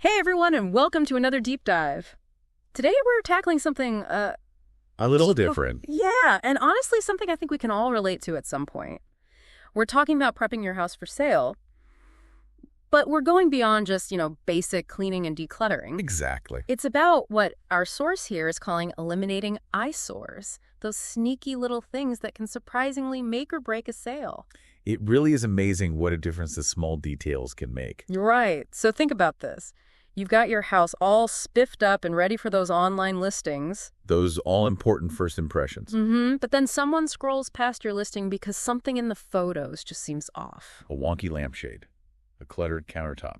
Hey everyone, and welcome to another deep dive. Today we're tackling something, A little different. yeah, and honestly something I think we can all relate to at some point. We're talking about prepping your house for sale, but we're going beyond just, basic cleaning and decluttering. Exactly. It's about what our source here is calling eliminating eyesores, those sneaky little things that can surprisingly make or break a sale. It really is amazing what a difference the small details can make. You're right. So think about this. You've got your house all spiffed up and ready for those online listings. Those all-important first impressions. But then someone scrolls past your listing because something in the photos just seems off. A wonky lampshade. A cluttered countertop.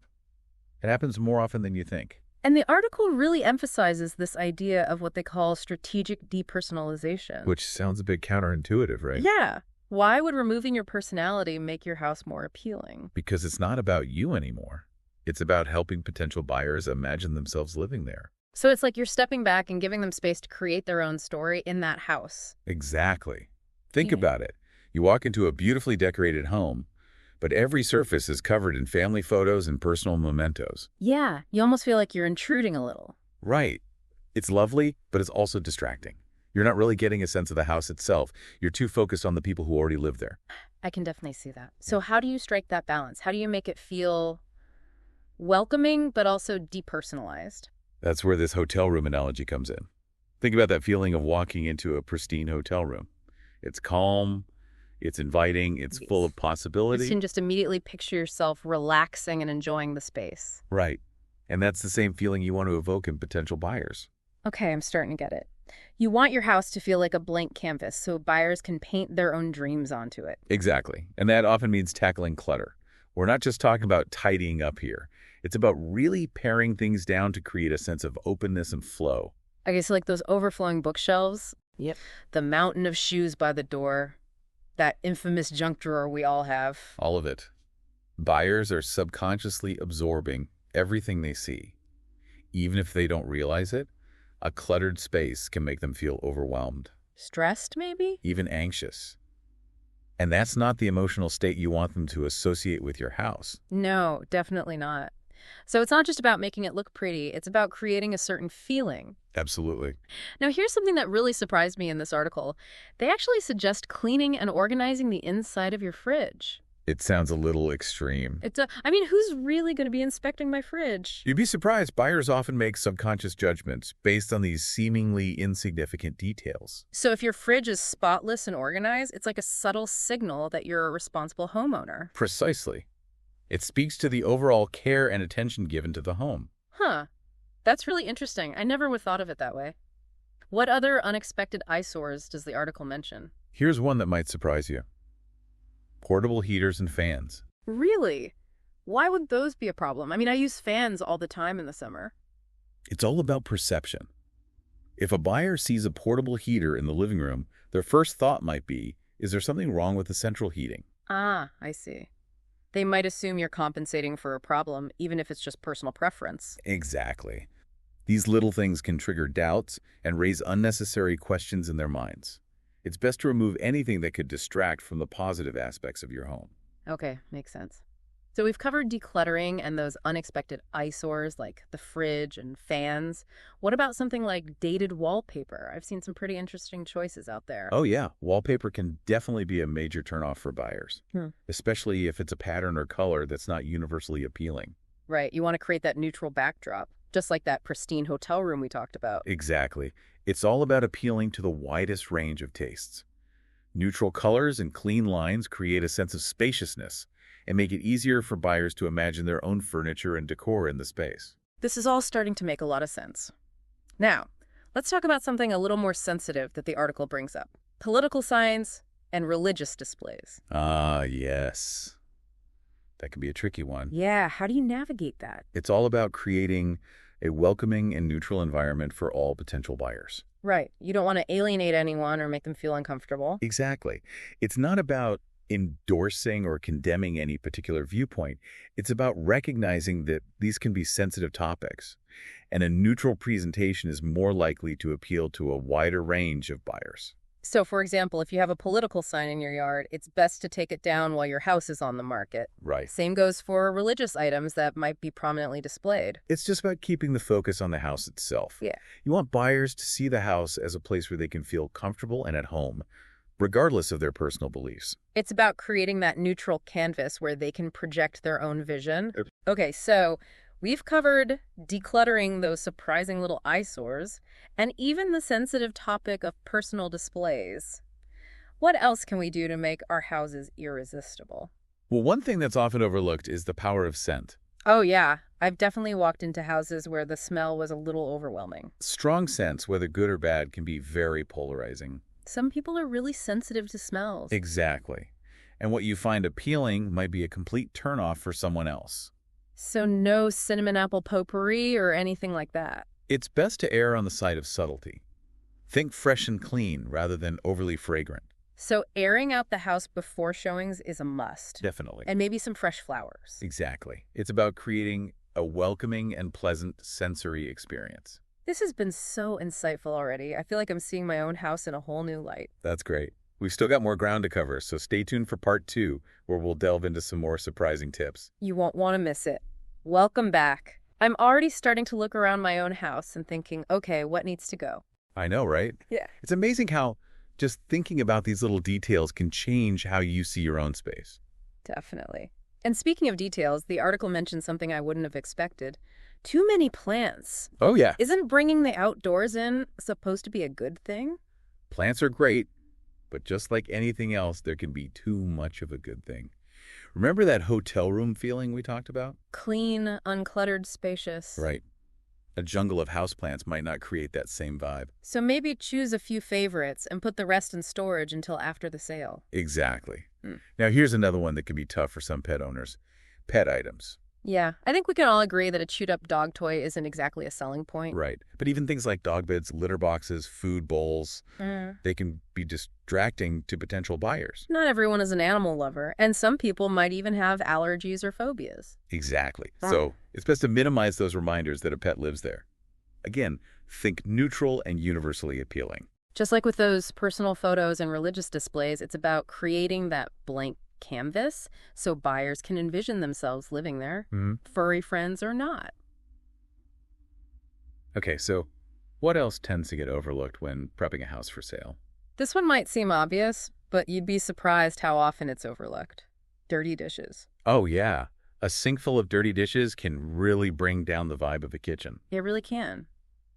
It happens more often than you think. And the article really emphasizes this idea of what they call strategic depersonalization. Which sounds a bit counterintuitive, right? Yeah. Why would removing your personality make your house more appealing? Because it's not about you anymore. It's about helping potential buyers imagine themselves living there. So it's like you're stepping back and giving them space to create their own story in that house. Exactly. Think Yeah. about it. You walk into a beautifully decorated home, but every surface is covered in family photos and personal mementos. Yeah, you almost feel like you're intruding a little. Right. It's lovely, but it's also distracting. You're not really getting a sense of the house itself. You're too focused on the people who already live there. I can definitely see that. So how do you strike that balance? How do you make it feel welcoming, but also depersonalized? That's where this hotel room analogy comes in. Think about that feeling of walking into a pristine hotel room. It's calm, it's inviting, it's full of You possibility. can just immediately picture yourself relaxing and enjoying the space. Right. And that's the same feeling you want to evoke in potential buyers. Okay, I'm starting to get it. You want your house to feel like a blank canvas so buyers can paint their own dreams onto it. Exactly. And that often means tackling clutter. We're not just talking about tidying up here. It's about really paring things down to create a sense of openness and flow. Okay, so like those overflowing bookshelves. Yep. The mountain of shoes by the door. That infamous junk drawer we all have. All of it. Buyers are subconsciously absorbing everything they see. Even if they don't realize it, a cluttered space can make them feel overwhelmed, Stressed, maybe? even anxious. And that's not the emotional state you want them to associate with your house. No, definitely not. So it's not just about making it look pretty, it's about creating a certain feeling. Absolutely. Now, here's something that really surprised me in this article. They actually suggest cleaning and organizing the inside of your fridge. It sounds a little extreme. Who's really going to be inspecting my fridge? You'd be surprised, buyers often make subconscious judgments based on these seemingly insignificant details. So if your fridge is spotless and organized, it's like a subtle signal that you're a responsible homeowner. Precisely. It speaks to the overall care and attention given to the home. Huh. That's really interesting. I never would have thought of it that way. What other unexpected eyesores does the article mention? Here's one that might surprise you. Portable heaters and fans. Really? Why would those be a problem? I use fans all the time in the summer. It's all about perception. If a buyer sees a portable heater in the living room, their first thought might be, is there something wrong with the central heating? Ah, I see. They might assume you're compensating for a problem, even if it's just personal preference. Exactly. These little things can trigger doubts and raise unnecessary questions in their minds. It's best to remove anything that could distract from the positive aspects of your home. Okay, makes sense. So we've covered decluttering and those unexpected eyesores like the fridge and fans. What about something like dated wallpaper? I've seen some pretty interesting choices out there. Oh yeah, wallpaper can definitely be a major turnoff for buyers, especially if it's a pattern or color that's not universally appealing. Right, you want to create that neutral backdrop, just like that pristine hotel room we talked about. Exactly. It's all about appealing to the widest range of tastes. Neutral colors and clean lines create a sense of spaciousness and make it easier for buyers to imagine their own furniture and decor in the space. This is all starting to make a lot of sense. Now, let's talk about something a little more sensitive that the article brings up. Political signs and religious displays. Ah, yes. That can be a tricky one. Yeah, how do you navigate that? It's all about creating a welcoming and neutral environment for all potential buyers. Right. You don't want to alienate anyone or make them feel uncomfortable. Exactly. It's not about endorsing or condemning any particular viewpoint. It's about recognizing that these can be sensitive topics, and a neutral presentation is more likely to appeal to a wider range of buyers. So, for example, if you have a political sign in your yard, it's best to take it down while your house is on the market. Right. Same goes for religious items that might be prominently displayed. It's just about keeping the focus on the house itself. Yeah. You want buyers to see the house as a place where they can feel comfortable and at home, regardless of their personal beliefs. It's about creating that neutral canvas where they can project their own vision. Yep. Okay, so we've covered decluttering those surprising little eyesores and even the sensitive topic of personal displays. What else can we do to make our houses irresistible? Well, one thing that's often overlooked is the power of scent. Oh, yeah. I've definitely walked into houses where the smell was a little overwhelming. Strong scents, whether good or bad, can be very polarizing. Some people are really sensitive to smells. Exactly. And what you find appealing might be a complete turnoff for someone else. So no cinnamon apple potpourri or anything like that. It's best to err on the side of subtlety. Think fresh and clean rather than overly fragrant. So airing out the house before showings is a must. Definitely. And maybe some fresh flowers. Exactly. It's about creating a welcoming and pleasant sensory experience. This has been so insightful already. I feel like I'm seeing my own house in a whole new light. That's great. We've still got more ground to cover, so stay tuned for part 2, where we'll delve into some more surprising tips. You won't want to miss it. Welcome back. I'm already starting to look around my own house and thinking, okay, what needs to go? I know, right? Yeah. It's amazing how just thinking about these little details can change how you see your own space. Definitely. And speaking of details, the article mentioned something I wouldn't have expected. Too many plants. Oh, yeah. Isn't bringing the outdoors in supposed to be a good thing? Plants are great, but just like anything else, there can be too much of a good thing. Remember that hotel room feeling we talked about? Clean, uncluttered, spacious. Right. A jungle of houseplants might not create that same vibe. So maybe choose a few favorites and put the rest in storage until after the sale. Exactly. Now, here's another one that can be tough for some pet owners. Pet items. Yeah, I think we can all agree that a chewed-up dog toy isn't exactly a selling point. Right. But even things like dog beds, litter boxes, food bowls, they can be distracting to potential buyers. Not everyone is an animal lover, and some people might even have allergies or phobias. Exactly. So it's best to minimize those reminders that a pet lives there. Again, think neutral and universally appealing. Just like with those personal photos and religious displays, it's about creating that blank canvas so buyers can envision themselves living there, furry friends or not. Okay, so what else tends to get overlooked when prepping a house for sale? This one might seem obvious, but you'd be surprised how often it's overlooked. Dirty dishes. Oh, yeah. A sink full of dirty dishes can really bring down the vibe of a kitchen. It really can.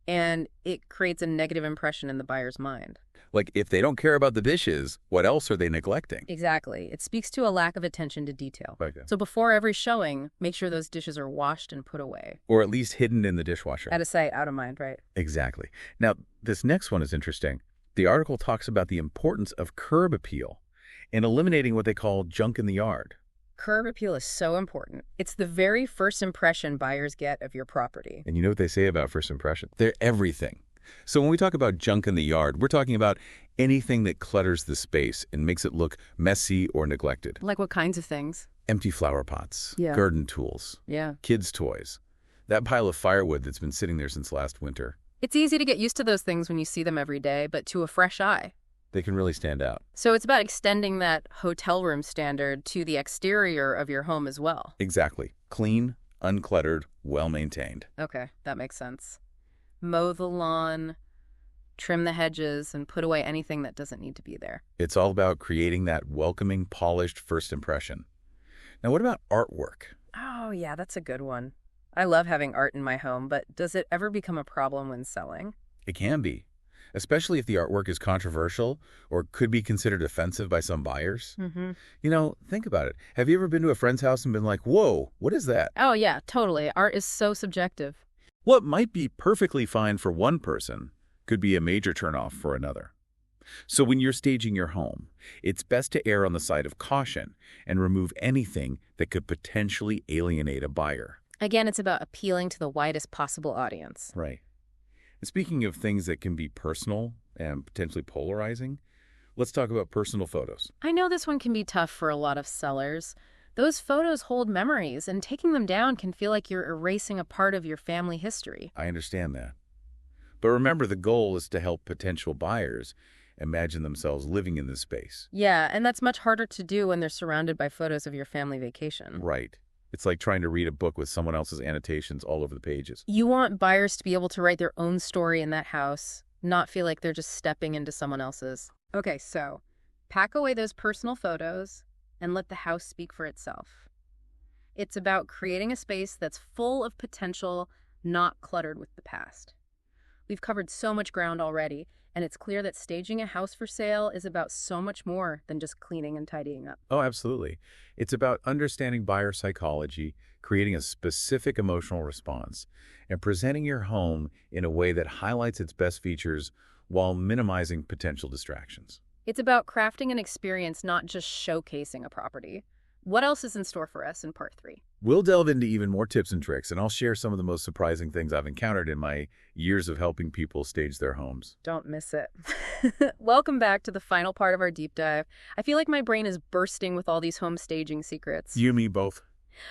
And it creates a negative impression in the buyer's mind. Like, if they don't care about the dishes, what else are they neglecting? Exactly. It speaks to a lack of attention to detail. Right. So before every showing, make sure those dishes are washed and put away. Or at least hidden in the dishwasher. Out of sight, out of mind, right? Exactly. Now, this next one is interesting. The article talks about the importance of curb appeal and eliminating what they call junk in the yard. Curb appeal is so important. It's the very first impression buyers get of your property. And you know what they say about first impression? They're everything. So when we talk about junk in the yard, we're talking about anything that clutters the space and makes it look messy or neglected. Like what kinds of things? Empty flower pots, Yeah. garden tools, Yeah. kids' toys, that pile of firewood that's been sitting there since last winter. It's easy to get used to those things when you see them every day, but to a fresh eye. They can really stand out. So it's about extending that hotel room standard to the exterior of your home as well. Exactly. Clean, uncluttered, well-maintained. Okay, that makes sense. Mow the lawn, trim the hedges, and put away anything that doesn't need to be there. It's all about creating that welcoming, polished first impression. Now, what about artwork? Oh, yeah, that's a good one. I love having art in my home, but does it ever become a problem when selling? It can be, especially if the artwork is controversial or could be considered offensive by some buyers. You know, think about it. Have you ever been to a friend's house and been like, whoa, what is that? Oh, yeah, totally. Art is so subjective. What might be perfectly fine for one person could be a major turnoff for another. So when you're staging your home, it's best to err on the side of caution and remove anything that could potentially alienate a buyer. Again, it's about appealing to the widest possible audience. Right. And speaking of things that can be personal and potentially polarizing, let's talk about personal photos. I know this one can be tough for a lot of sellers. Those photos hold memories, and taking them down can feel like you're erasing a part of your family history. I understand that. But remember, the goal is to help potential buyers imagine themselves living in this space. Yeah, and that's much harder to do when they're surrounded by photos of your family vacation. Right. It's like trying to read a book with someone else's annotations all over the pages. You want buyers to be able to write their own story in that house, not feel like they're just stepping into someone else's. Okay, so pack away those personal photos and let the house speak for itself. It's about creating a space that's full of potential, not cluttered with the past. We've covered so much ground already, and it's clear that staging a house for sale is about so much more than just cleaning and tidying up. Oh, absolutely. It's about understanding buyer psychology, creating a specific emotional response, and presenting your home in a way that highlights its best features while minimizing potential distractions. It's about crafting an experience, not just showcasing a property. What else is in store for us in part 3? We'll delve into even more tips and tricks, and I'll share some of the most surprising things I've encountered in my years of helping people stage their homes. Don't miss it. Welcome back to the final part of our deep dive. I feel like my brain is bursting with all these home staging secrets. You and me both.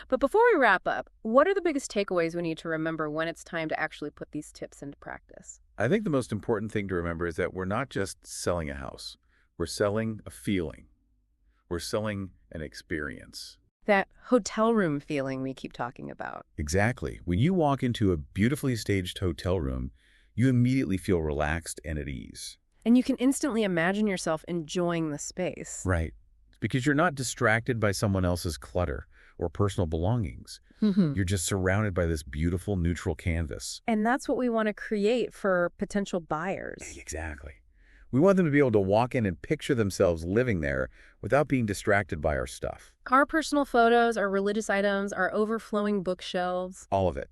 But before we wrap up, what are the biggest takeaways we need to remember when it's time to actually put these tips into practice? I think the most important thing to remember is that we're not just selling a house. We're selling a feeling. We're selling an experience. That hotel room feeling we keep talking about. Exactly. When you walk into a beautifully staged hotel room, you immediately feel relaxed and at ease. And you can instantly imagine yourself enjoying the space. Right. Because you're not distracted by someone else's clutter or personal belongings. You're just surrounded by this beautiful neutral canvas. And that's what we want to create for potential buyers. Exactly. We want them to be able to walk in and picture themselves living there without being distracted by our stuff. Our personal photos, our religious items, our overflowing bookshelves. All of it.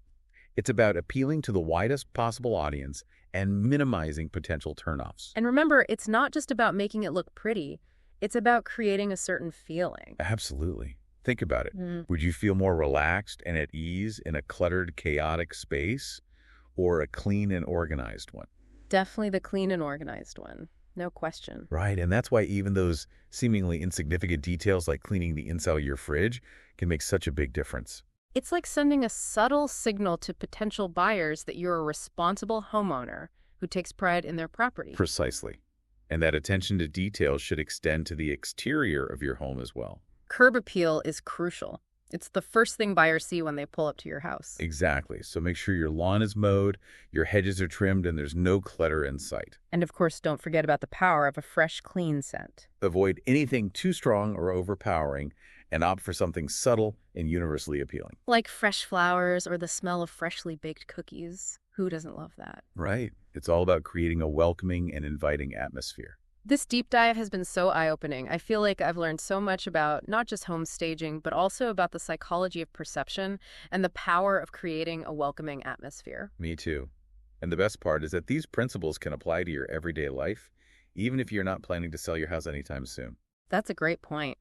It's about appealing to the widest possible audience and minimizing potential turnoffs. And remember, it's not just about making it look pretty. It's about creating a certain feeling. Absolutely. Think about it. Would you feel more relaxed and at ease in a cluttered, chaotic space or a clean and organized one? Definitely the clean and organized one. No question. Right, and that's why even those seemingly insignificant details like cleaning the inside of your fridge can make such a big difference. It's like sending a subtle signal to potential buyers that you're a responsible homeowner who takes pride in their property. Precisely. And that attention to detail should extend to the exterior of your home as well. Curb appeal is crucial. It's the first thing buyers see when they pull up to your house. Exactly. So make sure your lawn is mowed, your hedges are trimmed, and there's no clutter in sight. And of course, don't forget about the power of a fresh, clean scent. Avoid anything too strong or overpowering and opt for something subtle and universally appealing. Like fresh flowers or the smell of freshly baked cookies. Who doesn't love that? Right. It's all about creating a welcoming and inviting atmosphere. This deep dive has been so eye-opening. I feel like I've learned so much about not just home staging, but also about the psychology of perception and the power of creating a welcoming atmosphere. Me too. And the best part is that these principles can apply to your everyday life, even if you're not planning to sell your house anytime soon. That's a great point.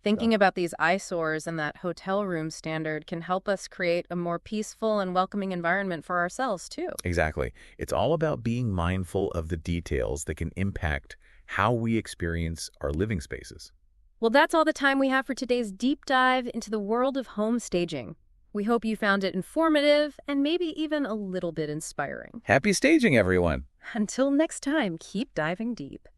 Thinking about these eyesores and that hotel room standard can help us create a more peaceful and welcoming environment for ourselves, too. Exactly. It's all about being mindful of the details that can impact how we experience our living spaces. Well, that's all the time we have for today's deep dive into the world of home staging. We hope you found it informative and maybe even a little bit inspiring. Happy staging, everyone! Until next time, keep diving deep.